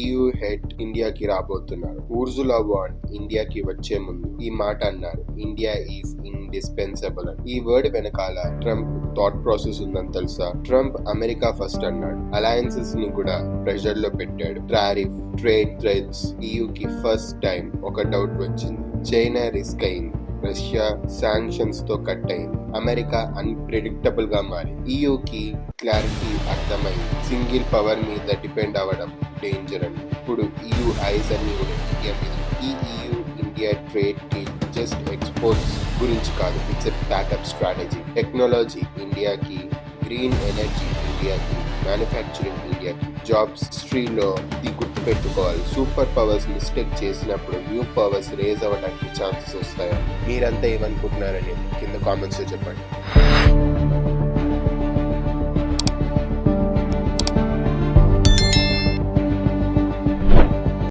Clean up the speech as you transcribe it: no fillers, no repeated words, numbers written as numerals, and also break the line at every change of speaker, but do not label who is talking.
EU head ఇండియాకి రాబోతున్నారు. ఊర్జులా van ఇండియాకి వచ్చే ముందు ఈ మాట అన్నారు, ఇండియా ఈజ్ ఇండిస్పెన్సబుల్ అని. ఈ వర్డ్ వెనకాల ట్రంప్ థాట్ ప్రాసెస్ ఉందని తెలుసా? ట్రంప్ అమెరికా ఫస్ట్ అన్నాడు, అలయన్సెస్ ని కూడా ప్రెషర్ లో పెట్టాడు. టారిఫ్, ట్రేడ్ థ్రెడ్స్, కి ఫస్ట్ టైం ఒక డౌట్ వచ్చింది. చైనా రిస్క్ అయింది, రష్యా శాంక్షన్స్ తో కట్ అయింది, అమెరికా అన్ప్రెడిక్టబుల్ గా మారి. కి క్లారిటీ అర్థమైంది, సింగిల్ పవర్ మీద డిపెండ్ అవ్వడం డేంజర్ అని. ఇప్పుడు ఐస్ అన్ని ఇండియా మీద. ఈ ఇండియా ట్రేడ్ కి జస్ట్ ఎక్స్పోర్ట్స్ గురించి కాదు, it's a backup strategy. Technology ఇండియాకి, గ్రీన్ ఎనర్జీ ఇండియాకి, మ్యానుఫ్యాక్చరింగ్ ఇండియాకి, జాబ్స్ హిస్టరీలో ఇది గుర్తు పెట్టుకోవాలి. సూపర్ పవర్స్ మిస్టేక్ చేసినప్పుడు న్యూ పవర్స్ రేజ్ అవ్వడానికి ఛాన్సెస్ వస్తాయా? మీరంతా ఏమనుకుంటున్నారని కింద కామెంట్స్ లో చెప్పండి.